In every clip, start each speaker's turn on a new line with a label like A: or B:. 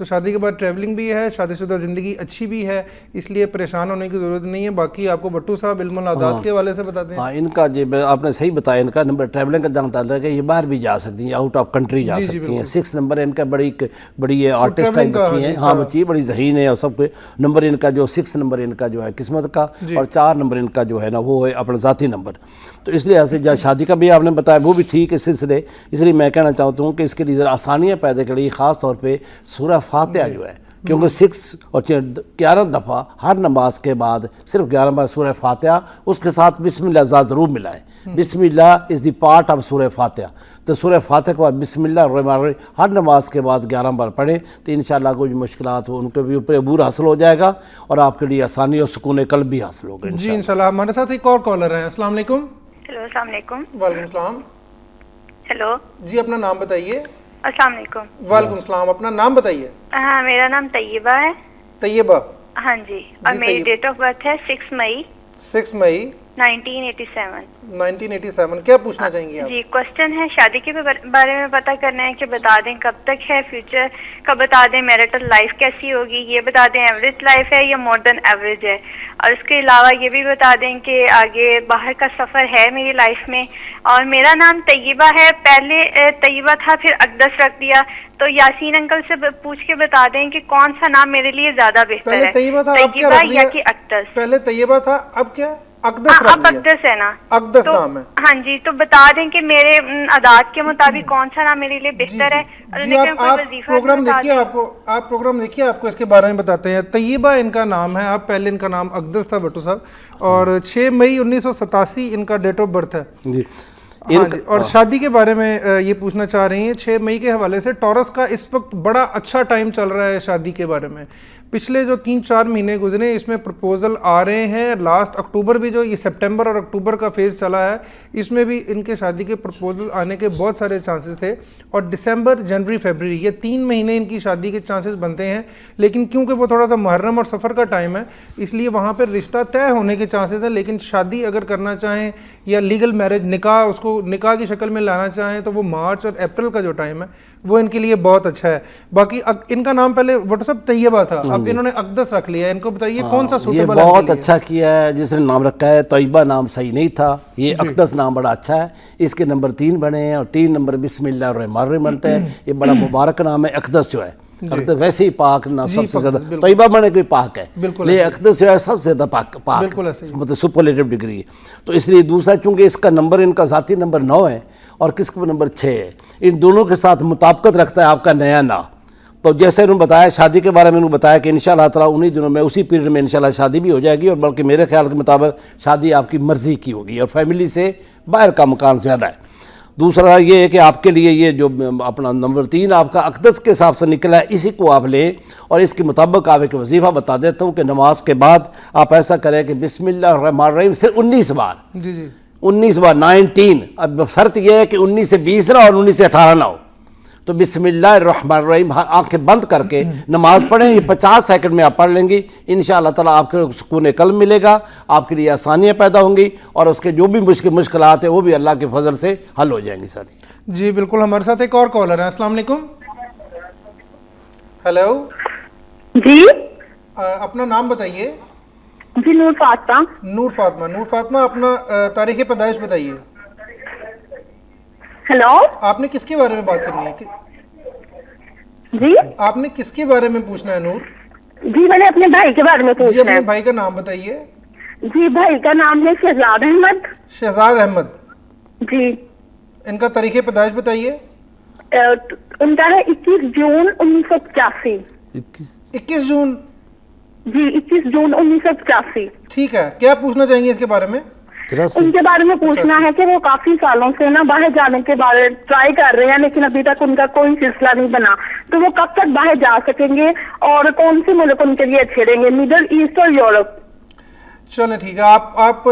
A: تو شادی کے بعد ٹریولنگ بھی ہے, شادی شدہ زندگی اچھی بھی ہے, اس لیے پریشان ہونے کی ضرورت نہیں ہے. باقی آپ کو بٹو صاحب علم العادات کے حوالے سے بتاتے ہیں.
B: ہاں, ان کا جو آپ نے صحیح بتایا, ان کا نمبر ٹریولنگ کا جانتا ہے کہ یہ باہر بھی جا سکتی ہیں, آؤٹ آف کنٹری جا سکتی ہیں. 6 نمبر ان کا بڑی آرٹسٹ ٹائپ بچی ہیں, ہاں بچی بڑی ذہین ہے, اور سب کو نمبر ان کا جو 6 نمبر ان کا جو ہے قسمت کا, اور 4 نمبر ان کا جو ہے نا وہ ہے اپنا ذاتی نمبر. تو اس لیے جہاں شادی کا بھی آپ نے بتایا وہ بھی ٹھیک ہے سلسلے. اس لیے میں کہنا چاہتا ہوں کہ اس کے لیے ذرا آسانیاں پیدا کے لیے خاص طور پہ سورہ فاتحہ جو ہے, کیونکہ 6 اور 11 دفعہ ہر نماز کے بعد صرف 11 بار سورہ فاتحہ, اس کے ساتھ بسم اللہ ضرور ملائیں. بسم اللہ از دی پارٹ آف سورہ فاتحہ. تو سورہ فاتحہ کے بعد بسم اللہ الرحمن الرحیم ہر نماز کے بعد 11 بار پڑھیں, تو انشاءاللہ کوئی مشکلات ہو ان کے بھی اوپر عبور حاصل ہو جائے گا, اور آپ کے لیے آسانی اور سکون قلب بھی حاصل ہوگا.
A: جی انشاءاللہ. ہمارے ساتھ ایک اور کالر ہے. السلام علیکم.
C: ہیلو, السلام علیکم.
A: وعلیکم السلام.
C: ہیلو
A: جی اپنا نام بتائیے.
C: السلام علیکم.
A: وعلیکم السلام. اپنا نام بتائیے.
C: ہاں, میرا نام طیبہ ہے.
A: طیبہ.
C: ہاں جی, اور میری ڈیٹ آف برتھ ہے 6 مئی
A: 6 مئی
C: 1987.
A: 1987. کیا پوچھنا چاہیں گے آپ؟
C: جی, کوشچن ہے شادی کے بارے میں پتہ کرنا ہے کہ بتا دیں کب تک ہے, فیوچر کا بتا دیں, میرٹل لائف کیسی ہوگی یہ بتا دیں, ایوریج لائف ہے یا مور دین ایوریج ہے, اور اس کے علاوہ یہ بھی بتا دیں کہ آگے باہر کا سفر ہے میری لائف میں. اور میرا نام طیبہ ہے, پہلے طیبہ تھا پھر اقدس رکھ دیا, تو یاسین انکل سے پوچھ کے بتا دیں کہ کون سا نام میرے لیے زیادہ بہتر ہے, طیبہ یا کہ اقدس.
A: پہلے طیبہ تھا, اب کیا اقدس رکھ
C: اب
A: دیا؟
C: اقدس ہے نا,
A: اقدس نام ہے.
C: ہاں جی, تو بتا دیں کہ میرے عادات کے مطابق کون سا نام میرے لیے بہتر ہے.
A: جی آپ پروگرام دیکھیے, آپ پروگرام دیکھیے, آپ کو اس کے بارے میں بتاتے ہیں. طیبہ ان کا نام ہے, آپ پہلے ان کا نام اقدس تھا بٹو صاحب, اور 6 مئی 1987 ان کا ڈیٹ آف برتھ ہے.
B: جی.
A: ہاں جی, اور شادی کے بارے میں یہ پوچھنا چاہ رہی ہیں 6 مئی کے حوالے سے. ٹورس کا اس وقت بڑا اچھا ٹائم چل رہا ہے شادی کے بارے میں. پچھلے جو 3-4 مہینے گزرے اس میں پرپوزل آ رہے ہیں. لاسٹ اکتوبر بھی جو یہ سپٹمبر اور اکتوبر کا فیز چلا ہے, اس میں بھی ان کے شادی کے پرپوزل آنے کے بہت سارے چانسز تھے. اور دسمبر, جنوری, فیبرری یہ 3 مہینے ان کی شادی کے چانسز بنتے ہیں. لیکن کیونکہ وہ تھوڑا سا محرم اور سفر کا ٹائم ہے, اس لیے وہاں پہ رشتہ طے ہونے کے چانسز ہیں. لیکن شادی اگر کرنا چاہیں یا لیگل میرج, نکاح, اس کو نکاح کی شکل میں لانا چاہیں, تو وہ مارچ اور اپریل کا جو ٹائم ہے وہ ان کے لیے بہت اچھا ہے. باقی ان کا نام پہلے وٹو صاحب طیبہ تھا, اب انہوں نے اقدس رکھ لیا ہے. ان کو بتائیے کون سا سوٹیبل ہے؟
B: یہ بہت اچھا کیا ہے جس نے نام رکھا ہے. طیبہ نام صحیح نہیں تھا, یہ اقدس نام بڑا اچھا ہے. اس کے نمبر 3 بنے ہیں, اور 3 نمبر بسم اللہ الرحمن الرحیم بنتے ہیں. یہ بڑا مبارک نام ہے اقدس جو ہے. اقدس ویسے ہی پاک نام سب سے زیادہ, طیبہ بنے کوئی پاک ہے, لیکن اقدس جو ہے سب سے زیادہ پاک, مطلب سپرلیٹو ڈگری ہے. تو اس لیے دوسرا, چونکہ اس کا نمبر, ان کا ذاتی نمبر 9 ہے اور کس کا نمبر 6 ہے, ان دونوں کے ساتھ مطابقت رکھتا ہے آپ کا نیا نام. تو جیسے انہوں نے بتایا شادی کے بارے میں, انہوں نے بتایا کہ انشاءاللہ تعالیٰ انہی دنوں میں, اسی پیریڈ میں انشاءاللہ شادی بھی ہو جائے گی, اور بلکہ میرے خیال کے مطابق شادی آپ کی مرضی کی ہوگی, اور فیملی سے باہر کا مکان زیادہ ہے. دوسرا یہ ہے کہ آپ کے لیے یہ جو اپنا نمبر 3 آپ کا اقدس کے حساب سے نکلا ہے, اسی کو آپ لیں, اور اس کے مطابق آپ ایک وظیفہ بتا دیتا ہوں کہ نماز کے بعد آپ ایسا کریں کہ بسم اللہ الرحمن الرحیم صرف 19 بار.
A: جی جی
B: 19 بار, 19. اب شرط یہ ہے کہ 19 سے 20 نہ اور 19 سے 18 نہ ہو. تو بسم اللہ الرحمن الرحیم آنکھیں بند کر کے نماز پڑھیں. یہ 50 سیکنڈ میں آپ پڑھ لیں گی, انشاءاللہ تعالیٰ آپ کو سکون قلب ملے گا, آپ کے لیے آسانیاں پیدا ہوں گی, اور اس کے جو بھی مشکلات ہیں وہ بھی اللہ کے فضل سے حل ہو جائیں گی ساری.
A: جی بالکل. ہمارے ساتھ ایک اور کالر ہے. السلام علیکم. ہیلو
C: جی,
A: اپنا نام بتائیے.
C: جی نور فاطمہ.
A: نور فاطمہ. نور فاطمہ, اپنا تاریخ پیدائش بتائیے.
C: ہیلو,
A: آپ نے کس کے بارے میں بات کرنی ہے؟
C: جی
A: آپ نے کس کے بارے میں پوچھنا ہے نور؟
C: جی میں نے اپنے بھائی کے بارے میں
A: جی
C: پوچھنا
A: اپنے
C: ہے.
A: بھائی کا نام بتائیے.
C: جی بھائی کا نام ہے شہزاد احمد.
A: شہزاد احمد.
C: جی.
A: ان کا تاریخ پیدائش بتائیے.
C: ان کا ہے 21 جون 1985.
A: 21 جون.
C: جی 21 جون 1985.
A: ٹھیک ہے, کیا پوچھنا چاہیں گے اس کے بارے میں؟
C: ان کے بارے میں پوچھنا ہے کہ وہ کافی سالوں سے نا باہر جانے کے بارے ٹرائی کر رہے ہیں, لیکن ابھی تک ان کا کوئی سلسلہ نہیں بنا. تو وہ کب تک باہر جا سکیں گے, اور کون سے ملک ان کے لیے اچھے رہیں گے, مڈل ایسٹ اور یورپ؟
A: چلیں ٹھیک ہے, آپ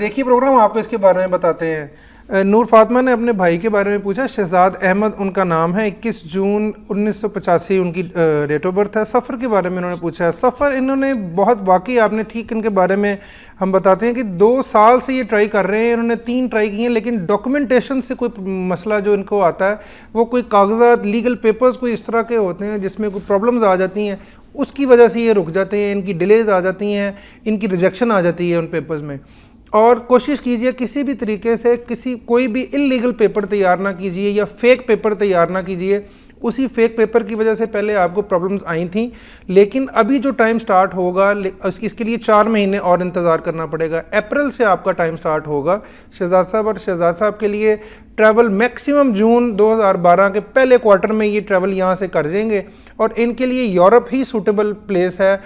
A: دیکھیے پروگرام, آپ کو اس کے بارے میں بتاتے ہیں. نور فاطمہ نے اپنے بھائی کے بارے میں پوچھا, شہزاد احمد ان کا نام ہے, 21 جون 1985 ان کی ڈیٹ آف برتھ ہے. سفر کے بارے میں انہوں نے پوچھا ہے. سفر انہوں نے بہت واقعی آپ نے ٹھیک ان کے بارے میں ہم بتاتے ہیں کہ 2 سال سے یہ ٹرائی کر رہے ہیں, انہوں نے 3 ٹرائی کی ہیں, لیکن ڈاکومنٹیشن سے کوئی مسئلہ جو ان کو آتا ہے, وہ کوئی کاغذات لیگل پیپرز کوئی اس طرح کے ہوتے ہیں جس میں کوئی پرابلمز آ جاتی ہیں, اس کی وجہ سے یہ رک جاتے ہیں, ان کی ڈیلیز آ جاتی ہیں, ان کی ریجیکشن آ جاتی ہے ان پیپرز میں. اور کوشش کیجئے کسی بھی طریقے سے کوئی بھی انلیگل پیپر تیار نہ کیجئے یا فیک پیپر تیار نہ کیجئے. اسی فیک پیپر کی وجہ سے پہلے آپ کو پرابلمز آئی تھیں, لیکن ابھی جو ٹائم سٹارٹ ہوگا اس کے لیے 4 مہینے اور انتظار کرنا پڑے گا. اپریل سے آپ کا ٹائم سٹارٹ ہوگا شہزاد صاحب, اور شہزاد صاحب کے لیے ٹریول میکسیمم جون 2012 کے پہلے کوارٹر میں یہ ٹریول یہاں سے کر جائیں گے, اور ان کے لیے یورپ ہی سوٹیبل پلیس ہے.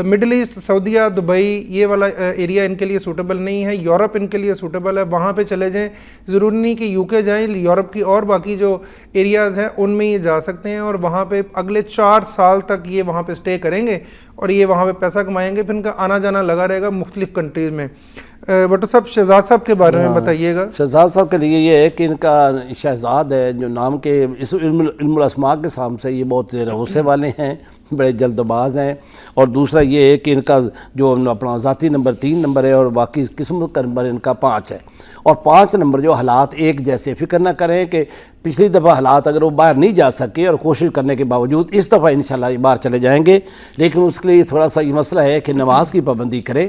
A: مڈل ایسٹ, سعودیہ, دبئی, یہ والا ایریا ان کے لیے سوٹیبل نہیں ہے. یورپ ان کے لیے سوٹیبل ہے, وہاں پہ چلے جائیں. ضروری نہیں کہ یو کے جائیں, یورپ کی اور باقی جو ایریاز ہیں ان میں یہ جا سکتے ہیں, اور وہاں پہ اگلے 4 سال تک یہ وہاں پہ اسٹے کریں گے اور یہ وہاں پہ پیسہ کمائیں گے. پھر ان کا آنا جانا لگا رہے گا مختلف کنٹریز میں. بٹو صاحب, شہزاد صاحب کے بارے میں بتائیے گا.
B: شہزاد صاحب کے لیے یہ ہے کہ ان کا شہزاد ہے, جو نام کے اس علم الاسماء کے سام سے یہ بہت غصے والے ہیں, بڑے جلد باز ہیں. اور دوسرا یہ ہے کہ ان کا جو اپنا ذاتی نمبر 3 نمبر ہے, اور باقی قسم کا نمبر ان کا 5 ہے. اور 5 نمبر جو حالات ایک جیسے, فکر نہ کریں کہ پچھلی دفعہ حالات اگر وہ باہر نہیں جا سکے اور کوشش کرنے کے باوجود اس دفعہ انشاءاللہ یہ باہر چلے جائیں گے. لیکن اس کے لیے تھوڑا سا یہ مسئلہ ہے کہ نماز کی پابندی کرے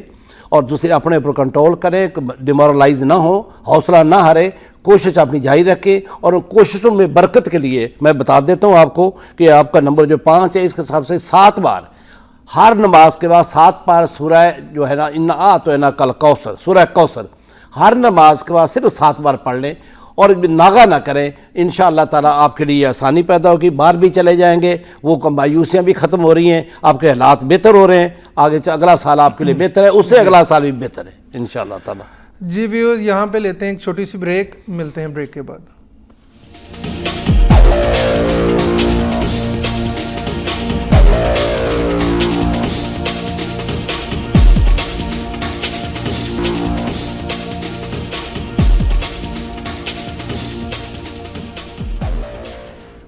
B: اور دوسرے اپنے اوپر کنٹرول کرے, ڈیمورلائز نہ ہو, حوصلہ نہ ہارے, کوشش اپنی جاری رکھے. اور ان کوششوں میں برکت کے لیے میں بتا دیتا ہوں آپ کو کہ آپ کا نمبر جو 5 ہے, اس کے حساب سے 7 بار ہر نماز کے بعد 7 بار سورہ جو ہے نا انا تو ہے نا کل کوثر, سورہ کوثر ہر نماز کے بعد صرف 7 بار پڑھ لیں اور ناغہ نہ کریں. انشاءاللہ تعالیٰ آپ کے لیے آسانی پیدا ہوگی, باہر بھی چلے جائیں گے, وہ مایوسیاں بھی ختم ہو رہی ہیں, آپ کے حالات بہتر ہو رہے ہیں. آگے اگلا سال آپ کے لیے بہتر ہے, اس سے اگلا سال بھی بہتر ہے انشاءاللہ تعالیٰ.
A: جی ویوز, یہاں پہ لیتے ہیں ایک چھوٹی سی بریک, ملتے ہیں بریک کے بعد.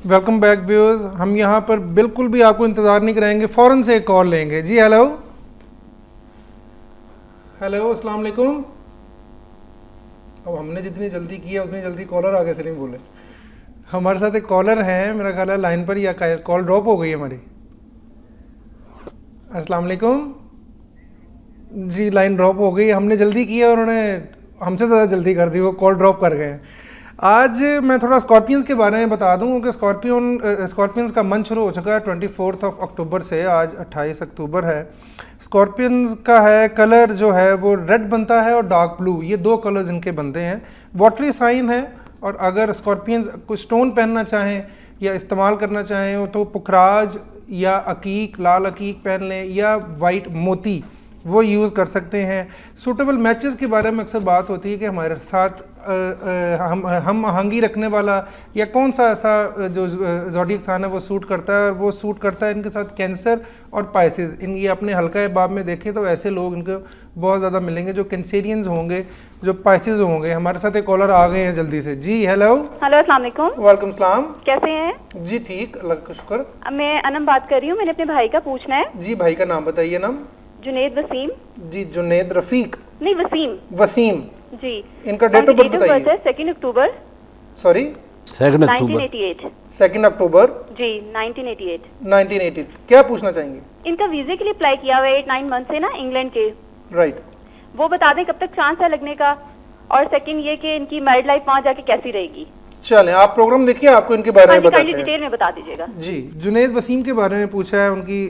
A: Welcome back views. ہم یہاں پر بالکل بھی آپ کو انتظار نہیں کرائیں گے, فوراً سے ایک کال لیں گے. جی ہیلو ہیلو, السلام علیکم. اب ہم نے جتنی جلدی کیا اتنی جلدی کالر آگے سے نہیں بولے. ہمارے ساتھ ایک کالر ہیں, میرا خیال ہے لائن پر, یا کال ڈراپ ہو گئی ہماری. السلام علیکم. جی لائن ڈراپ ہو گئی, ہم نے جلدی کیا, انہوں نے ہم سے زیادہ جلدی کر دی, وہ کال ڈراپ کر گئے ہیں. آج میں تھوڑا اسکارپینز کے بارے میں بتا دوں کہ اسکارپینز کا منتھ شروع ہو چکا ہے 24 اکتوبر سے. آج 28 اکتوبر ہے. اسکارپینز کا ہے کلر جو ہے وہ ریڈ بنتا ہے اور ڈارک بلو, یہ 2 کلرز ان کے بنتے ہیں. واٹری سائن ہے, اور اگر اسکارپینز کوئی سٹون پہننا چاہیں یا استعمال کرنا چاہیں تو پکھراج یا عقیق, لال عقیق پہن لیں, یا وائٹ موتی وہ یوز کر سکتے ہیں. سوٹیبل میچز کے بارے میں اکثر بات ہوتی ہے کہ ہمارے ساتھ ہم آہنگی رکھنے والا یا کون سا ایسا جو زوڈیک سائن ہے وہ سوٹ کرتا ہے, اور وہ سوٹ کرتا ہے ان کے ساتھ کینسر اور پائسز. ان یہ اپنے حلقہ باب میں دیکھیں تو ایسے لوگ ان کو بہت زیادہ ملیں گے جو کینسیرینز ہوں گے, جو پائسز ہوں گے. ہمارے ساتھ ایک کالر آ گئے ہیں جلدی سے. جی ہیلو.
D: ہلو, السلام علیکم.
A: وعلیکم السلام.
D: کیسے ہیں؟
A: جی ٹھیک, اللہ کا شکر.
D: میں انم بات کر رہی ہوں, میں نے اپنے بھائی کا پوچھنا ہے.
A: جی بھائی کا نام بتائیے. نام
D: جنید وسیم.
A: جی جنید رفیق
D: نہیں, وسیم.
A: وسیم.
D: جی.
A: ان کا ڈیٹ آف برتھ بتائیے.
D: 2 اکتوبر.
A: سوری
B: 2 اکتوبر
D: 1988.
A: 2 اکتوبر
D: جی 1988.
A: 1980. کیا پوچھنا چاہیں گے؟
D: ان کا ویزے کے لیے اپلائی کیا ہوا ہے 8-9 منتھ سے نا, انگلینڈ کے.
A: رائٹ.
D: وہ بتا دیں کب تک چانس ہے لگنے کا, اور سیکنڈ یہ کہ ان کی میرڈ لائف وہاں جا کے کیسی رہے گی.
A: چلیں آپ پروگرام دیکھیے, آپ کو ان کے بارے میں بتاتے ہیں.
D: ڈیٹیل میں بتا دیجیے گا.
A: جی جنید وسیم کے بارے میں پوچھا ہے. ان کی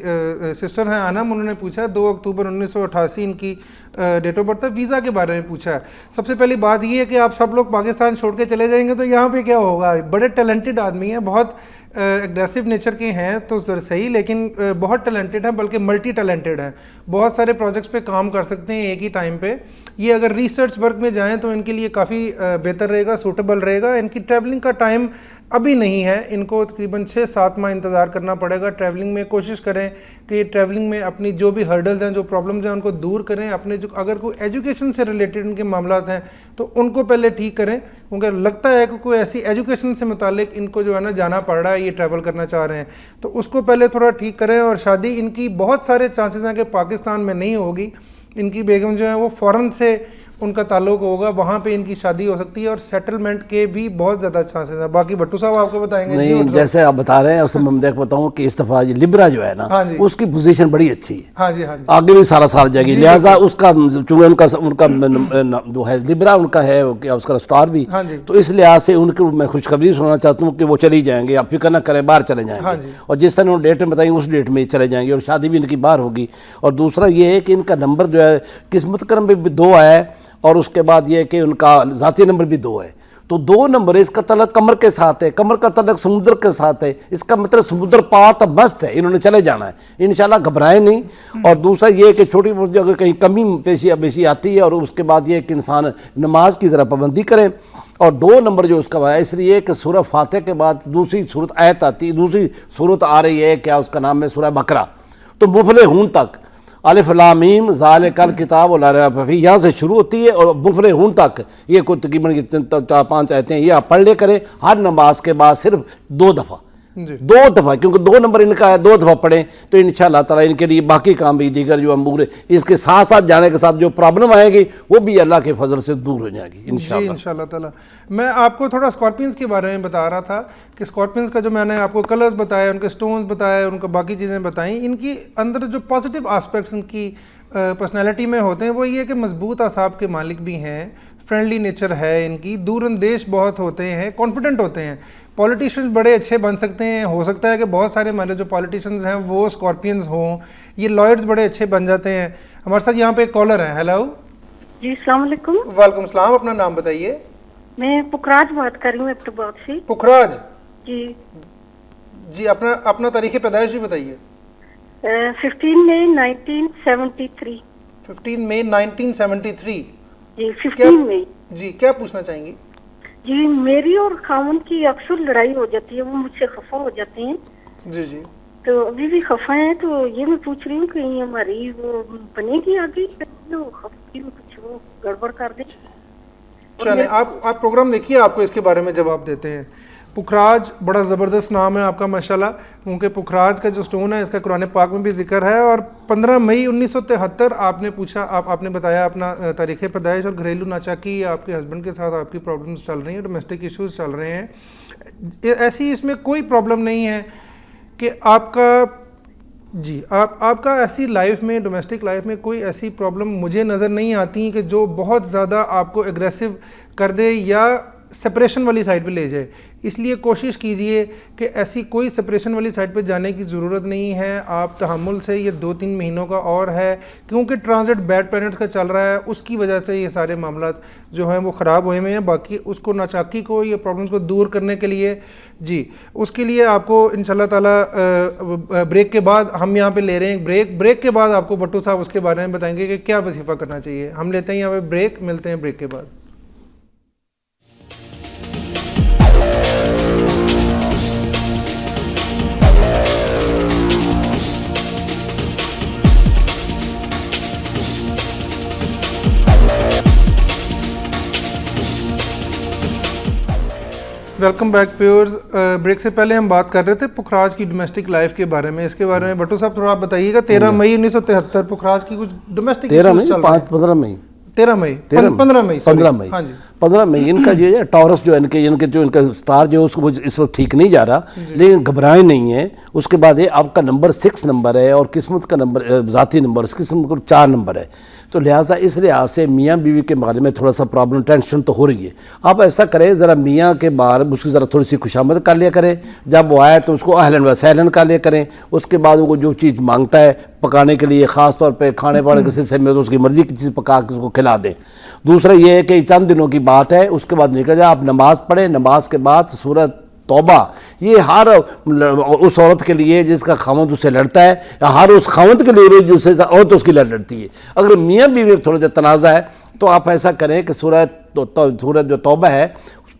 A: سسٹر ہیں انم, انہوں نے پوچھا ہے 2 اکتوبر 1988 ان کی ڈیٹ آف برتھ ہے. ویزا کے بارے میں پوچھا ہے. سب سے پہلی بات یہ ہے کہ آپ سب لوگ پاکستان چھوڑ کے چلے جائیں گے تو یہاں پہ کیا ہوگا. بڑے ٹیلنٹڈ آدمی ہیں, بہت اگریسو نیچر کے ہیں تو صحیح, لیکن بہت ٹیلنٹڈ ہیں, بلکہ ملٹی ٹیلنٹڈ ہیں. بہت سارے پروجیکٹس پہ کام کر سکتے ہیں ایک ہی ٹائم پہ. یہ اگر ریسرچ ورک میں جائیں تو ان کے لیے کافی بہتر رہے گا, سوٹیبل رہے گا. ان کی ٹریولنگ کا ٹائم ابھی نہیں ہے. ان کو تقریباً 6-7 ماہ انتظار کرنا پڑے گا. ٹریولنگ میں کوشش کریں کہ یہ ٹریولنگ میں اپنی جو بھی ہرڈلز ہیں, جو پرابلمز ہیں, ان کو دور کریں. اپنے جو اگر کوئی ایجوکیشن سے ریلیٹڈ ان کے معاملات ہیں تو ان کو پہلے ٹھیک کریں, کیونکہ لگتا ہے کہ کوئی ایسی ایجوکیشن سے متعلق ان کو جو ہے نا جانا پڑ رہا ہے, یہ ٹریول کرنا چاہ رہے ہیں, تو اس کو پہلے تھوڑا ٹھیک کریں. اور شادی ان کی بہت سارے چانسز ہیں کہ پاکستان میں نہیں ہوگی. ان کی بیگم جو ہے وہ فوراً سے ان کا تعلق ہوگا, وہاں پہ ان کی شادی ہو سکتی ہے, اور سیٹلمنٹ کے بھی بہت زیادہ چانسز ہیں. باقی بھٹو صاحب آپ کو بتائیں گے.
B: نہیں, جیسے آپ بتا رہے ہیں اس میں میں بتاؤں کہ اس دفعہ یہ لبرا جو ہے نا اس کی پوزیشن بڑی اچھی ہے.
A: ہاں جی, ہاں جی,
B: آگے بھی سارا سال جائے گی, لہٰذا اس کا چونکہ ان کا جو ہے لبرا ان کا ہے اس کا اسٹار بھی, تو اس لحاظ سے ان کو میں خوشخبری سنانا چاہتا ہوں کہ وہ چلی جائیں گے, آپ فکر نہ کریں, باہر چلے جائیں گے, اور جس طرح انہوں نے ڈیٹ بتائیں اس ڈیٹ میں چلے جائیں گے, اور شادی بھی ان کی باہر ہوگی. اور دوسرا یہ ہے کہ ان کا نمبر جو ہے قسمت کا نمبر بھی 2 آیا ہے, اور اس کے بعد یہ کہ ان کا ذاتی نمبر بھی 2 ہے. تو 2 نمبر, اس کا تعلق کمر کے ساتھ ہے, کمر کا تعلق سمندر کے ساتھ ہے, اس کا مطلب سمندر پار تو مست ہے, انہوں نے چلے جانا ہے انشاءاللہ, گھبرائیں نہیں. اور دوسرا یہ کہ چھوٹی موٹی اگر کہیں کمی بیشی آتی ہے, اور اس کے بعد یہ کہ انسان نماز کی ذرا پابندی کرے. اور 2 نمبر جو اس کا ہے, اس لیے کہ سورہ فاتح کے بعد دوسری صورت آیت آتی ہے, دوسری صورت آ رہی ہے, کیا اس کا نام ہے سورہ بقرہ, تو مفلحون تک, الف لام میم ذالک الکتاب لا ریب فیہ, یہاں سے شروع ہوتی ہے اور مفلحون تک, یہ کوئی تقریباً 4-5 آیتیں ہیں, یہ آپ پڑھ لے کریں ہر نماز کے بعد صرف 2 دفعہ, 2 دفعہ, کیونکہ 2 نمبر ان کا ہے, 2 دفعہ پڑھیں تو انشاءاللہ تعالیٰ ان کے لیے باقی کام بھی, دیگر جو امور اس کے ساتھ ساتھ جانے کے ساتھ جو پرابلم آئے گی وہ بھی اللہ کے فضل سے دور ہو جائے گی انشاءاللہ.
A: انشاءاللہ تعالیٰ. میں آپ کو تھوڑا اسکارپینس کے بارے میں بتا رہا تھا کہ اسکارپینس کا جو میں نے آپ کو کلرز بتایا, ان کے سٹونز بتائے, ان کو باقی چیزیں بتائیں, ان کی اندر جو پازیٹیو آسپیکٹس ان کی پرسنالٹی میں ہوتے ہیں وہ یہ کہ مضبوط اعصاب کے مالک بھی ہیں, فرینڈلی نیچر ہے ان کی, دور اندیش بہت ہوتے ہیں, کانفیڈنٹ ہوتے ہیں. پولیٹیشنز بڑے اچھے بن سکتے ہیں, ہو سکتا ہے کہ بہت سارے ہمارے جو پولیٹیشنز ہیں وہ اسکارپینز ہوں. یہ لائرز بڑے اچھے بن جاتے ہیں. ہمارے ساتھ یہاں پہ ایک کالر ہے. ہیلو
E: جی, السلام علیکم.
A: وعلیکم السلام. اپنا نام بتائیے.
E: میں پکراج بات کر رہی ہوں ایبٹاباد سے.
A: پکراج
E: جی
A: جی, اپنا تاریخ پیدائش بھی بتائیے.
E: 15 مئی 1973.
A: 15 مئی 1973.
E: جی 15 مئی.
A: جی, کیا پوچھنا چاہیں گی؟
E: جی, میری اور خاوند کی اکثر لڑائی ہو جاتی ہے, وہ مجھ سے خفا ہو جاتے ہیں.
A: جی جی,
E: تو ابھی بھی خفا ہیں, تو یہ میں پوچھ رہی ہوں کہ یہ ہماری وہ بنے گی آگے, خفگی میں کچھ وہ گڑبڑ کر دیں.
A: چلیں آپ پروگرام دیکھیے, آپ کو اس کے بارے میں جواب دیتے ہیں. پکھراج بڑا زبردست نام ہے آپ کا ماشاءاللہ, کیونکہ پکھراج کا جو سٹون ہے اس کا قرآن پاک میں بھی ذکر ہے. اور 15 مئی 1973 آپ نے پوچھا, آپ نے بتایا اپنا تاریخ پیدائش, اور گھریلو ناچاکی, آپ کے ہسبینڈ کے ساتھ آپ کی پرابلمس چل رہی ہیں, ڈومیسٹک ایشوز چل رہے ہیں. ایسی اس میں کوئی پرابلم نہیں ہے کہ آپ کا, جی آپ کا ایسی لائف میں, ڈومیسٹک لائف میں کوئی ایسی پرابلم مجھے نظر نہیں آتی کہ جو بہت زیادہ آپ کو ایگریسو کر دے یا سپریشن والی سائڈ پہ لے جائے. اس لیے کوشش کیجئے کہ ایسی کوئی سپریشن والی سائڈ پہ جانے کی ضرورت نہیں ہے. آپ تحمل سے, یہ 2-3 مہینوں کا اور ہے, کیونکہ ٹرانزٹ بیڈ پلینٹس کا چل رہا ہے, اس کی وجہ سے یہ سارے معاملات جو ہیں وہ خراب ہوئے ہوئے ہیں. باقی اس کو ناچاکی کو, یہ پرابلمس کو دور کرنے کے لیے, جی اس کے لیے آپ کو انشاءاللہ تعالیٰ بریک کے بعد, ہم یہاں پہ لے رہے ہیں بریک کے بعد آپ کو بٹو صاحب اس کے بارے میں بتائیں گے کہ کیا وظیفہ کرنا چاہیے. ہم لیتے ہیں یہاں پہ بریک, ملتے ہیں بریک کے بعد. Welcome back پیورز. بریک سے پہلے ہم بات کر رہے تھے پکھراج کی ڈومیسٹک لائف کے بارے میں. اس کے بارے میں بٹو صاحب تھوڑا آپ بتائیے گا. 13 مئی 1973 پکھراج کی کچھ ڈومیسٹک
B: 15 مئی 15 مئی ان کا جو ہے ٹورس جو ان کا سٹار جو اس کو اس وقت ٹھیک نہیں جا رہا, لیکن گھبرائیں نہیں ہیں. اس کے بعد یہ آپ کا نمبر 6 نمبر ہے, اور قسمت کا نمبر ذاتی نمبر اس قسم کو 4 نمبر ہے. تو لہٰذا اس لحاظ سے میاں بیوی کے بارے میں تھوڑا سا پرابلم, ٹینشن تو ہو رہی ہے. آپ ایسا کریں, ذرا میاں کے بارے اس کی ذرا تھوڑی سی خوشامد کر لیا کریں. جب وہ آئے تو اس کو اہلاً و سہلاً کر لیا کریں. اس کے بعد وہ جو چیز مانگتا ہے پکانے کے لیے, خاص طور پہ کھانے وانے کے سلسلے میں, تو اس کی مرضی کی چیز پکا کے اس کو کھلا دیں. دوسرا یہ ہے کہ چند دنوں کی بات ہے, اس کے بعد نکل جائے. آپ نماز پڑھیں, نماز کے بعد سورۃ توبہ, یہ ہر اس عورت کے لیے جس کا خاوند اس سے لڑتا ہے, یا ہر اس خاوند کے لیے بھی جو سے عورت اس کی لڑتی ہے. اگر میاں بیوی تھوڑا سا تنازع ہے تو آپ ایسا کریں کہ سورۃ جو توبہ ہے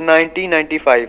F: 1995।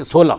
B: 16,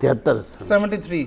A: 73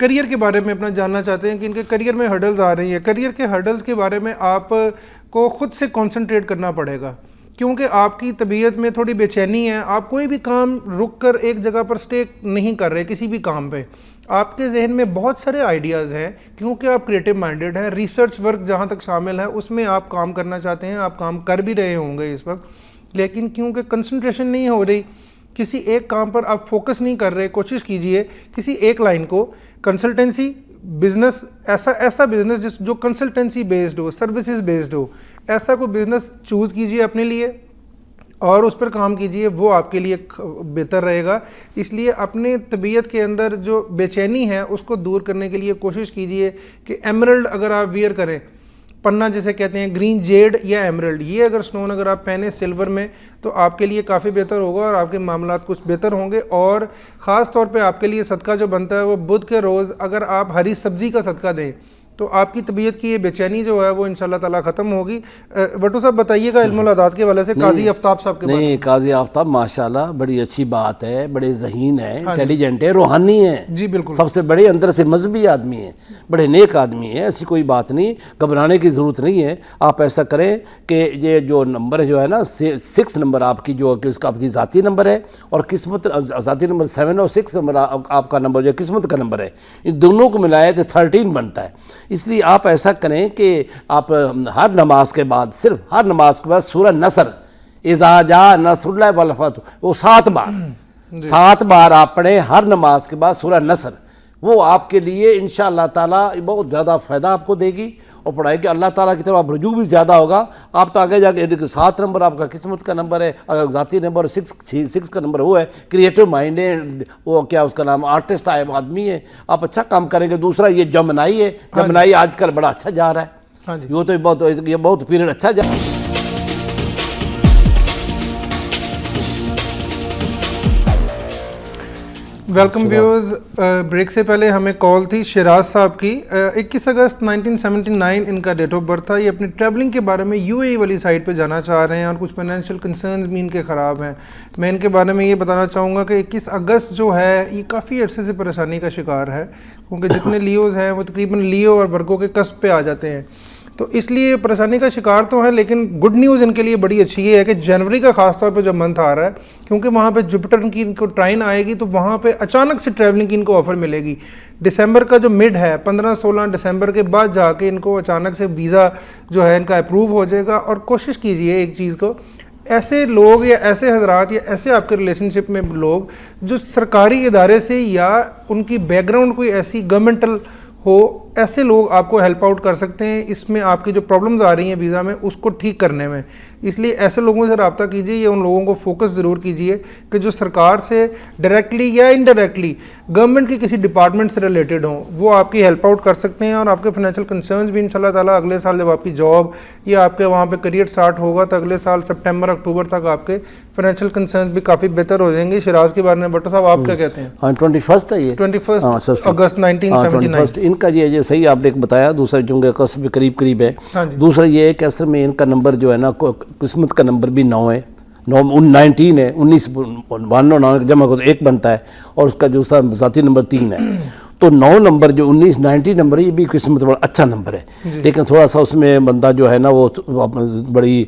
A: کریئر کے بارے میں اپنا جاننا چاہتے ہیں کہ ان کے کریئر میں ہرڈلز آ رہی ہیں. کریئر کے ہرڈلز کے بارے میں آپ کو خود سے کانسنٹریٹ کرنا پڑے گا, کیونکہ آپ کی طبیعت میں تھوڑی بے چینی ہے. آپ کوئی بھی کام رک کر ایک جگہ پر سٹے نہیں کر رہے کسی بھی کام پہ. آپ کے ذہن میں بہت سارے آئیڈیاز ہیں کیونکہ آپ کریٹو مائنڈیڈ ہیں. ریسرچ ورک جہاں تک شامل ہے اس میں آپ کام کرنا چاہتے ہیں, آپ کام کر بھی رہے ہوں گے اس وقت, لیکن کیونکہ کنسنٹریشن نہیں ہو رہی, کسی ایک کام پر آپ فوکس نہیں کر رہے, کوشش کیجئے کسی ایک لائن کو, کنسلٹنسی بزنس, ایسا بزنس جو کنسلٹنسی بیسڈ ہو, سروسز بیسڈ ہو, ایسا کوئی بزنس چوز کیجئے اپنے لیے اور اس پر کام کیجئے, وہ آپ کے لیے بہتر رہے گا. اس لیے اپنے طبیعت کے اندر جو بے چینی ہے اس کو دور کرنے کے لیے کوشش کیجئے کہ ایمرلڈ اگر آپ ویئر کریں, پنا جسے کہتے ہیں, گرین جیڈ یا ایمرلڈ, یہ اگر سٹون اگر آپ پہنے سلور میں تو آپ کے لیے کافی بہتر ہوگا اور آپ کے معاملات کچھ بہتر ہوں گے. اور خاص طور پہ آپ کے لیے صدقہ جو بنتا ہے وہ بدھ کے روز اگر آپ ہری سبزی کا صدقہ دیں تو آپ کی طبیعت کی یہ بے چینی جو ہے وہ انشاءاللہ تعالیٰ ختم ہوگی. بٹو صاحب بتائیے گا علم العداد کے حوالے سے قاضی آفتاب صاحب کے بارے میں.
B: نہیں, قاضی آفتاب ماشاءاللہ بڑی اچھی بات ہے, بڑے ذہین ہیں, انٹیلیجنٹ ہے, روحانی ہیں.
A: جی بالکل,
B: سب سے بڑے اندر سے مذہبی آدمی ہیں, بڑے نیک آدمی ہیں, ایسی کوئی بات نہیں, گھبرانے کی ضرورت نہیں ہے. آپ ایسا کریں کہ یہ جو نمبر جو ہے نا 6 نمبر آپ کی جو کہ اس کا آپ کی ذاتی نمبر ہے, اور قسمت ذاتی نمبر 7 اور 6 نمبر آپ کا نمبر جو قسمت کا نمبر ہے, ان دونوں کو ملائے تو 13 بنتا ہے. اس لیے آپ ایسا کریں کہ آپ ہر نماز کے بعد, صرف ہر نماز کے بعد سورہ نصر, اذا جاء نصر اللہ والفتح, وہ 7 بار آپ پڑھیں ہر نماز کے بعد سورہ نصر. وہ آپ کے لیے انشاءاللہ تعالیٰ بہت زیادہ فائدہ آپ کو دے گی اور پڑھائے گی. اللہ تعالیٰ کی طرف آپ رجوع بھی زیادہ ہوگا. آپ تو آگے جا کے 7 نمبر آپ کا قسمت کا نمبر ہے, اگر ذاتی نمبر 6 کا نمبر وہ ہے, کریٹو مائنڈ ہے, وہ کیا اس کا نام, آرٹسٹ آدمی ہے, آپ اچھا کام کریں گے. دوسرا یہ جمنائی ہے, جمنائی آج کل بڑا اچھا جا رہا ہے, وہ تو یہ بہت پیریڈ اچھا جا رہا ہے.
A: Welcome viewers. بریک سے پہلے ہمیں کال تھی شیراز صاحب کی. 21 اگست 1979 ان کا ڈیٹ آف برتھ تھا. یہ اپنی ٹریولنگ کے بارے میں UAE والی سائٹ پہ جانا چاہ رہے ہیں اور کچھ فائنینشیل کنسرنز بھی ان کے خراب ہیں. میں ان کے بارے میں یہ بتانا چاہوں گا کہ 21 اگست جو ہے یہ کافی عرصے سے پریشانی کا شکار ہے, کیونکہ جتنے لیوز ہیں وہ تقریباً لیو اور ورگو کے کسب پہ آ جاتے ہیں, تو اس لیے پریشانی کا شکار تو ہے. لیکن گڈ نیوز ان کے لیے بڑی اچھی یہ ہے کہ جنوری کا خاص طور پہ جو منتھ آ رہا ہے, کیونکہ وہاں پہ جوپیٹر کی ان کو ٹرائن آئے گی تو وہاں پہ اچانک سے ٹریولنگ کی ان کو آفر ملے گی. ڈسمبر کا جو مڈ ہے 15-16 ڈسمبر کے بعد جا کے ان کو اچانک سے ویزا جو ہے ان کا اپروو ہو جائے گا. اور کوشش کیجئے ایک چیز کو, ایسے لوگ یا ایسے حضرات یا ایسے آپ کے ریلیشن شپ میں لوگ جو سرکاری ادارے سے یا ان کی بیک گراؤنڈ کوئی ایسی گورنمنٹل ہو, ایسے لوگ آپ کو ہیلپ آؤٹ کر سکتے ہیں اس میں آپ کی جو پرابلمز آ رہی ہیں ویزا میں اس کو ٹھیک کرنے میں. اس لیے ایسے لوگوں سے رابطہ کیجئے یا ان لوگوں کو فوکس ضرور کیجئے کہ جو سرکار سے ڈائریکٹلی یا انڈائریکٹلی گورنمنٹ کی کسی ڈپارٹمنٹ سے ریلیٹڈ ہوں, وہ آپ کی ہیلپ آؤٹ کر سکتے ہیں. اور آپ کے فائنینشیل کنسرنز بھی انشاءاللہ تعالیٰ اگلے سال جب آپ کی جاب یا آپ کے وہاں پہ کریئر سٹارٹ ہوگا تو اگلے سال سپٹمبر اکتوبر تک آپ کے فائنینشیل کنسرنز بھی کافی بہتر ہو جائیں گے. شیراز کے بارے میں بٹو صاحب آپ کیا کہتے ہیں؟
B: 21 ہے یہ
A: 21 اگست 1979
B: ان کا یہ صحیح آپ نے بتایا. دوسرا چونکہ قصب قریب ہے. دوسرا یہ ہے کہ اصل میں ان کا نمبر جو ہے نا قسمت کا نمبر بھی 9 ہے, 19 ہے, 19 جمع کو 1 بنتا ہے, اور اس کا جو ذاتی نمبر 3 ہے. تو 9 نمبر جو 1990 نمبر ہے یہ بھی قسمت بڑا اچھا نمبر ہے, لیکن تھوڑا سا اس میں بندہ جو ہے نا وہ بڑی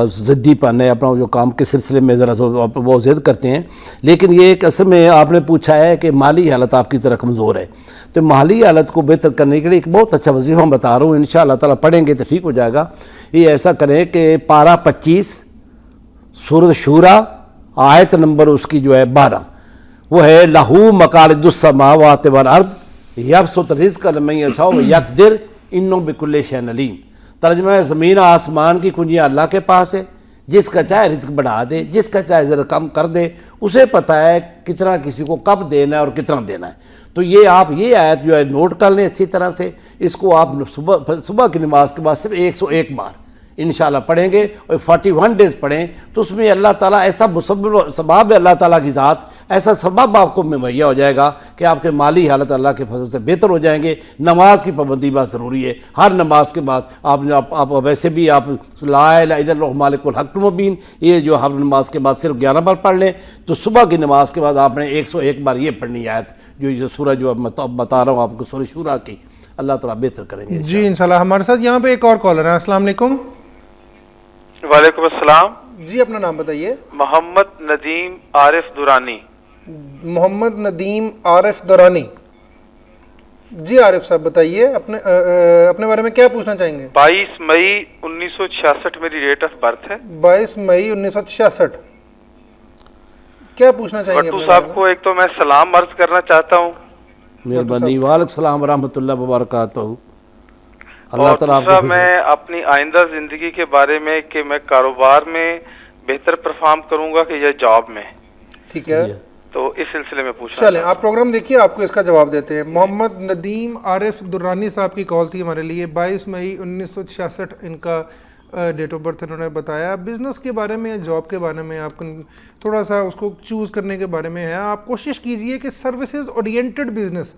B: ضدی پن ہے, اپنا جو کام کے سلسلے میں ذرا سا وہ ضد کرتے ہیں. لیکن یہ ایک اصل میں آپ نے پوچھا ہے کہ مالی حالت آپ کی طرح کمزور ہے, تو مالی حالت کو بہتر کرنے کے لیے ایک بہت اچھا وظیفہ ہم بتا رہا ہوں, انشاءاللہ تعالیٰ پڑھیں گے تو ٹھیک ہو جائے گا. یہ ایسا کریں کہ پارہ 25 سورۃ شورا آیت نمبر اس کی جو ہے 12, وہ ہے لہو مقالید السماوات والارض یبسط الرزق لمن یشاء ویقدر انہ بکل شیء علیم. ترجمہ ہے زمین آسمان کی کنجیاں اللہ کے پاس ہے, جس کا چاہے رزق بڑھا دے, جس کا چاہے ذرا کم کر دے, اسے پتہ ہے کتنا کسی کو کب دینا ہے اور کتنا دینا ہے. تو یہ آپ یہ آیت جو ہے نوٹ کر لیں اچھی طرح سے. اس کو آپ صبح کی نماز کے بعد صرف 101 بار انشاءاللہ پڑھیں گے اور 41 ڈیز پڑھیں تو اس میں اللہ تعالیٰ ایسا ثواب ہے, اللہ تعالیٰ کی ذات ایسا سبب آپ کو مہیا ہو جائے گا کہ آپ کے مالی حالت اللہ کے فضل سے بہتر ہو جائیں گے. نماز کی پابندی بہت ضروری ہے. ہر نماز کے بعد آپ ویسے بھی آپ لا الہ الا اللہ مالک الحق المبین یہ جو ہر نماز کے بعد صرف 11 بار پڑھ لیں تو صبح کی نماز کے بعد آپ نے 101 بار یہ پڑھنی آیت جو سورہ جو میں بتا رہا ہوں آپ کو سورہ شورا کی. اللہ تعالیٰ بہتر کریں گے.
A: جی انشاءاللہ. ہمارے ساتھ یہاں پہ ایک اور کالر ہے. السلام علیکم.
G: وعلیکم السلام.
A: جی اپنا نام بتائیے.
G: محمد ندیم عارف درانی.
A: محمد ندیم عارف درانی. جی عارف صاحب بتائیے اپنے بارے میں کیا پوچھنا چاہیں گے؟
G: 22 مئی 1966 میری ڈیٹ آف برتھ ہے.
A: 22 مئی 1966. کیا پوچھنا چاہیں گے؟
G: بٹو صاحب کو ایک تو میں سلام عرض کرنا چاہتا ہوں.
B: مہربانی. وعلیکم السلام ورحمۃ اللہ وبرکاتہ. اللہ
G: اور
B: تعالیٰ
G: دوسرا میں اپنی آئندہ زندگی کے بارے میں کہ میں کاروبار میں بہتر پرفارم کروں گا کہ یا جاب میں.
A: ٹھیک ہے
G: تو اس سلسلے میں پوچھنا.
A: چلیں آپ پروگرام دیکھیے آپ کو اس کا جواب دیتے ہیں. محمد ندیم عارف درانی صاحب کی کال تھی ہمارے لیے. 22 مئی 1966 ان کا ڈیٹ آف برتھ انہوں نے بتایا. بزنس کے بارے میں جاب کے بارے میں آپ تھوڑا سا اس کو چوز کرنے کے بارے میں ہے. آپ کوشش کیجئے کہ سروسز اورینٹڈ بزنس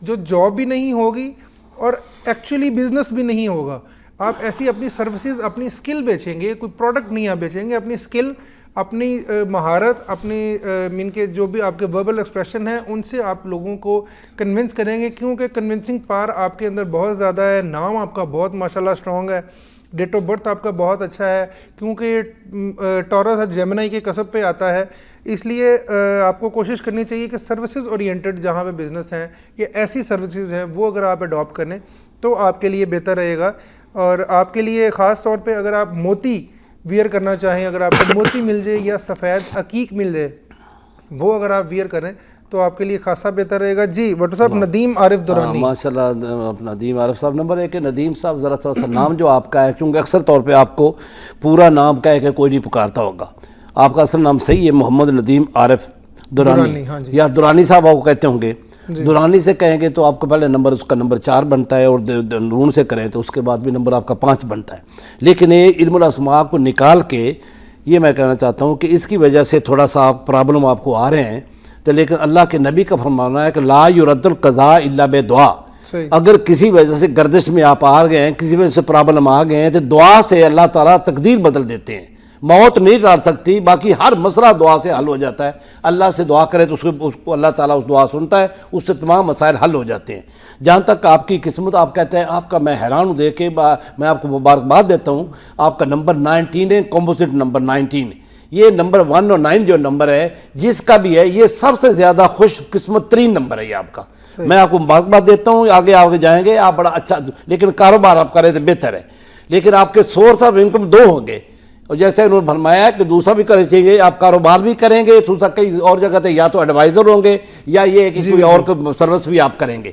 A: جو جاب بھی نہیں ہوگی اور ایکچولی بزنس بھی نہیں ہوگا. آپ ایسی اپنی سروسز اپنی سکل بیچیں گے, کوئی پروڈکٹ نہیں آپ بیچیں گے, اپنی سکل اپنی مہارت اپنی مین کے جو بھی آپ کے وربل ایکسپریشن ہیں ان سے آپ لوگوں کو کنونس کریں گے, کیونکہ کنونسنگ پار آپ کے اندر بہت زیادہ ہے. نام آپ کا بہت ماشاءاللہ اسٹرانگ ہے. ڈیٹ آف برتھ آپ کا بہت اچھا ہے کیونکہ یہ ٹورس اور جیمنائی کے کسب پہ آتا ہے. اس لیے آپ کو کوشش کرنی چاہیے کہ سروسز اورینٹڈ جہاں پہ بزنس ہیں یا ایسی سروسز ہیں وہ اگر آپ اڈاپٹ کریں تو آپ کے لیے بہتر رہے گا. اور آپ کے لیے خاص طور پہ اگر آپ موتی ویئر کرنا چاہیں, اگر آپ کو موتی مل جائے یا سفید عقیق مل جائے وہ اگر آپ ویئر کریں تو آپ کے لیے خاصا بہتر رہے گا. جی بٹو صاحب ندیم عارف درانی.
B: ماشاءاللہ ندیم عارف صاحب. نمبر 1 ہے ندیم صاحب ذرا تھوڑا سا نام جو آپ کا ہے کیونکہ اکثر طور پہ آپ کو پورا نام کہہ کے کوئی نہیں پکارتا ہوگا. آپ کا اصل نام صحیح ہے محمد ندیم عارف درانی یا درانی صاحب آپ کو کہتے ہوں گے. درانی سے کہیں گے تو آپ کو پہلے نمبر اس کا نمبر 4 بنتا ہے اور نون سے کریں تو اس کے بعد بھی نمبر آپ کا 5 بنتا ہے. لیکن یہ علم الاسماء کو نکال کے یہ میں کہنا چاہتا ہوں کہ اس کی وجہ سے تھوڑا سا پرابلم آپ کو آ رہے ہیں. تو لیکن اللہ کے نبی کا فرمانا ہے کہ لا یرد القضاء الا بدعا. اگر کسی وجہ سے گردش میں آپ آ گئے ہیں, کسی وجہ سے پرابلم آ گئے ہیں تو دعا سے اللہ تعالیٰ تقدیر بدل دیتے ہیں. موت نہیں ڈال سکتی, باقی ہر مسئلہ دعا سے حل ہو جاتا ہے. اللہ سے دعا کرے تو اس کو اللہ تعالیٰ اس دعا سنتا ہے, اس سے تمام مسائل حل ہو جاتے ہیں. جہاں تک آپ کی قسمت آپ کہتے ہیں آپ کا میں حیران ہوں دیکھ کے, میں آپ کو مبارکباد دیتا ہوں. آپ کا نمبر 19 ہے, کمپوزٹ نمبر 19. یہ نمبر 1 اور 9 جو نمبر ہے جس کا بھی ہے یہ سب سے زیادہ خوش قسمت ترین نمبر ہے یہ آپ کا. میں آپ کو مبارکباد دیتا ہوں. آگے جائیں گے آپ بڑا اچھا, لیکن کاروبار آپ کریں تو بہتر ہے. لیکن آپ کے سورس آف انکم 2 ہوں گے اور جیسے انہوں نے فرمایا ہے کہ دوسرا بھی کرنا چاہیے. آپ کاروبار بھی کریں گے, دوسرا کئی اور جگہ تھے یا تو ایڈوائزر ہوں گے یا یہ کہ کوئی اور سروس بھی آپ کریں گے.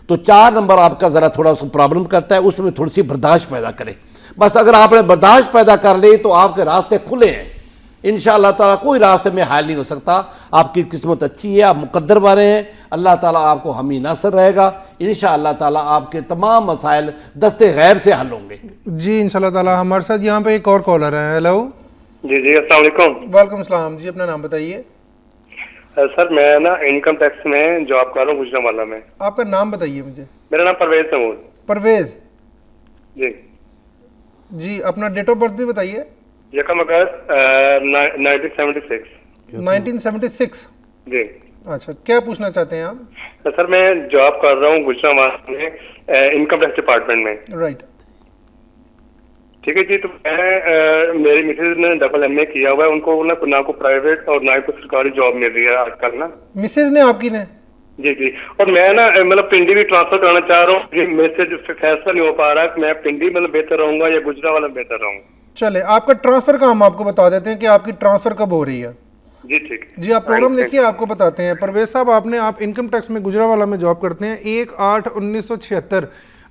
B: تو 4 نمبر آپ کا ذرا تھوڑا سا پرابلم کرتا ہے, اس میں تھوڑی سی برداشت پیدا کریں. بس اگر آپ نے برداشت پیدا کر لی تو آپ کے راستے کھلے ہیں انشاءاللہ تعالیٰ. کوئی راستے میں حائل نہیں ہو سکتا. آپ کی قسمت اچھی ہے, آپ مقدر والے ہیں. اللہ تعالیٰ آپ کو حامی ناصر رہے گا انشاءاللہ تعالیٰ. آپ کے تمام مسائل دستے غیب سے حل ہوں گے.
A: جی انشاءاللہ تعالیٰ. ہمارے ساتھ یہاں پہ ایک اور کالر ہے. ہیلو.
H: جی السلام علیکم.
A: وعلیکم السلام. جی اپنا نام بتائیے.
H: سر میں نا انکم ٹیکس میں جاب کر رہا ہوں گجرانوالہ میں.
A: آپ کا نام بتائیے مجھے.
H: میرا نام پرویز تیمور.
A: پرویز
H: جی.
A: جی اپنا ڈیٹ آف برتھ بھی بتائیے.
H: 1 اگست 1976.
A: 1976.
H: جی.
A: اچھا کیا پوچھنا چاہتے ہیں آپ؟
H: سر میں جاب کر رہا ہوں گجرانوالہ میں انکم ٹیکس ڈپارٹمنٹ میں.
A: رائٹ.
H: ٹھیک ہے جی. تو میں میری مسز نے ڈبل ایم اے کیا ہوا ہے, ان کو نہ کو پرائیویٹ اور نہ کو سرکاری جاب مل رہی ہے آج کل نا.
A: مسز نے آپ کی نے؟
H: جی جی. اور میں نا مطلب پنڈی بھی ٹرانسفر کرانا چاہ رہا ہوں. میرے سے جو فیصلہ نہیں ہو پا رہا کہ میں پنڈی مطلب بہتر رہوں گا یا گجرانوالہ میں بہتر رہوں گا. چلے
A: آپ کا ٹرانسفر کا ہم آپ کو بتا دیتے ہیں کہ آپ کی ٹرانسفر کب ہو رہی ہے.
H: جی ٹھیک.
A: جی آپ پروگرام دیکھیے آپ کو بتاتے ہیں. پرویز صاحب آپ انکم ٹیکس میں گجرانوالہ میں جاب کرتے ہیں. 1/8/1976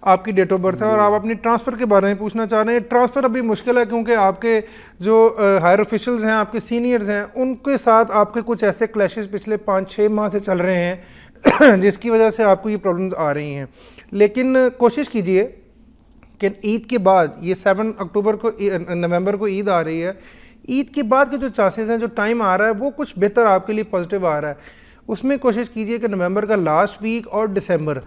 A: آپ کی ڈیٹ آف برتھ ہے اور آپ اپنی ٹرانسفر کے بارے میں پوچھنا چاہ رہے ہیں. ٹرانسفر ابھی مشکل ہے کیونکہ آپ کے جو ہائر آفیشلز ہیں, آپ کے سینئرز ہیں, ان کے ساتھ آپ کے کچھ ایسے کلیشز پچھلے 5-6 ماہ سے چل رہے ہیں جس کی وجہ سے آپ کو یہ پرابلمز آ رہی ہیں. لیکن کوشش کیجئے کہ عید کے بعد یہ 7 اکتوبر کو نومبر کو عید آ رہی ہے, عید کے بعد کے جو چانسز ہیں, جو ٹائم آ رہا ہے وہ کچھ بہتر آپ کے لیے پازیٹیو آ رہا ہے. اس میں کوشش کیجئے کہ نومبر کا لاسٹ ویک اور دسمبر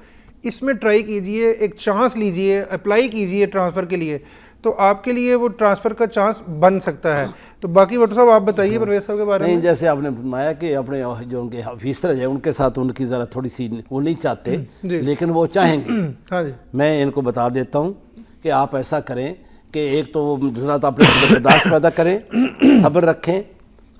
A: اس میں ٹرائی کیجئے, ایک چانس لیجئے, اپلائی کیجئے ٹرانسفر کے لیے, تو آپ کے لیے وہ ٹرانسفر کا چانس بن سکتا ہے. تو باقی بٹو صاحب آپ بتائیے پرویز صاحب کے بارے میں.
B: نہیں, جیسے آپ نے فرمایا کہ اپنے جو ان کے آفیسر ہیں ان کے ساتھ ان کی ذرا تھوڑی سی وہ نہیں چاہتے لیکن وہ چاہیں گے.
A: ہاں جی,
B: میں ان کو بتا دیتا ہوں کہ آپ ایسا کریں کہ ایک تو ذرا تو اپنے برداشت پیدا کریں, صبر رکھیں.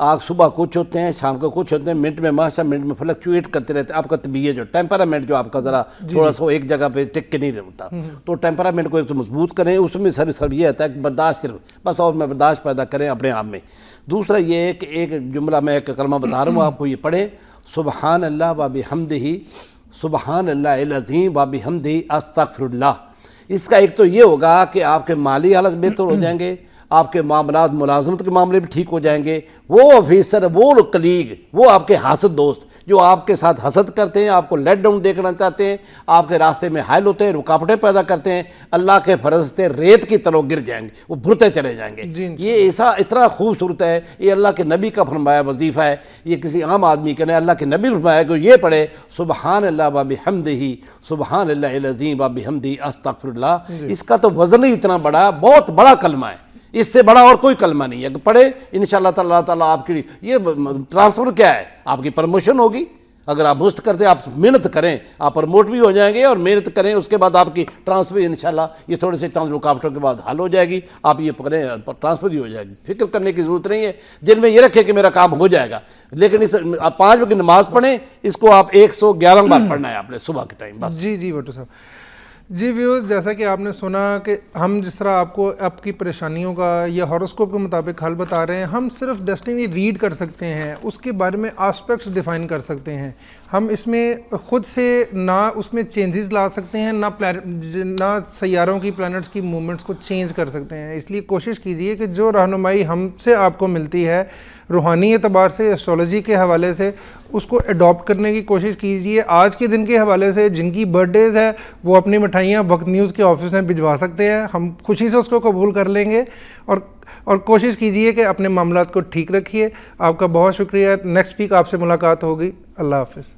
B: آگ صبح کچھ ہوتے ہیں, شام کو کچھ ہوتے ہیں, منٹ میں ماشاء منٹ میں فلکچویٹ کرتے رہتے ہیں. آپ کا طبیعت جو ٹیمپرامنٹ جو آپ کا ذرا تھوڑا سا ایک جگہ پہ ٹک کے نہیں رہتا, تو ٹیمپرامنٹ کو ایک تو مضبوط کریں. اس میں صرف یہ آتا ہے کہ برداشت صرف بس, اور میں برداشت پیدا کریں اپنے آپ میں. دوسرا یہ ہے کہ ایک جملہ میں ایک کلمہ بتا رہا ہوں آپ کو, یہ پڑھیں سبحان اللہ و بحمدہ, سبحان اللہ العظیم و بحمدہ استغفر اللہ. اس کا ایک تو یہ ہوگا کہ آپ کے مالی حالت بہتر ہو جائیں گے, آپ کے معاملات ملازمت کے معاملے بھی ٹھیک ہو جائیں گے. وہ آفیسر, وہ کلیگ, وہ آپ کے حاسد دوست جو آپ کے ساتھ حسد کرتے ہیں, آپ کو لیٹ ڈاؤن دیکھنا چاہتے ہیں, آپ کے راستے میں حائل ہوتے ہیں, رکاوٹیں پیدا کرتے ہیں, اللہ کے فرض سے ریت کی طرح گر جائیں گے, وہ بھرتے چلے جائیں گے. یہ ایسا اتنا خوبصورت ہے, یہ اللہ کے نبی کا فرمایا وظیفہ ہے, یہ کسی عام آدمی کا نہیں. اللہ کے نبی نے فرمایا کہ یہ پڑھے سبحان اللہ و بحمدہ, سبحان اللہ العظیم و بحمدہ استغفر اللہ. اس کا تو وزن ہی اتنا بڑا, بہت بڑا کلمہ ہے, اس سے بڑا اور کوئی کلمہ نہیں ہے. کہ پڑھے انشاءاللہ تعالیٰ آپ کی یہ ٹرانسفر کیا ہے, آپ کی پروموشن ہوگی. اگر آپ مست کرتے, آپ محنت کریں, آپ پروموٹ بھی ہو جائیں گے, اور محنت کریں اس کے بعد آپ کی ٹرانسفر انشاءاللہ یہ تھوڑے سے چند رکاوٹوں کے بعد حل ہو جائے گی. آپ یہ پکڑیں, ٹرانسفر ہی ہو جائے گی. فکر کرنے کی ضرورت نہیں ہے, دل میں یہ رکھیں کہ میرا کام ہو جائے گا. لیکن اس آپ 5 وقت کی نماز پڑھیں, اس کو آپ 111 بار پڑھنا ہے آپ نے صبح کے ٹائم بس.
A: جی بٹو صاحب. جی ویوز, جیسا کہ آپ نے سنا کہ ہم جس طرح آپ کو آپ کی پریشانیوں کا یا ہاروسکوپ کے مطابق حل بتا رہے ہیں, ہم صرف ڈیسٹینی ریڈ کر سکتے ہیں, اس کے بارے میں آسپیکٹس ڈیفائن کر سکتے ہیں. ہم اس میں خود سے نہ اس میں چینجز لا سکتے ہیں, نہ سیاروں کی پلانٹس کی موومنٹس کو چینج کر سکتے ہیں. اس لیے کوشش کیجئے کہ جو رہنمائی ہم سے آپ کو ملتی ہے روحانی اعتبار سے, ایسٹرولوجی کے حوالے سے, اس کو اڈاپٹ کرنے کی کوشش کیجئے. آج کے دن کے حوالے سے جن کی برتھ ڈیز ہے وہ اپنی مٹھائیاں وقت نیوز کے آفس میں بھجوا سکتے ہیں, ہم خوشی سے اس کو قبول کر لیں گے. اور کوشش کیجئے کہ اپنے معاملات کو ٹھیک رکھیے. آپ کا بہت شکریہ. نیکسٹ ویک آپ سے ملاقات ہوگی. اللہ حافظ.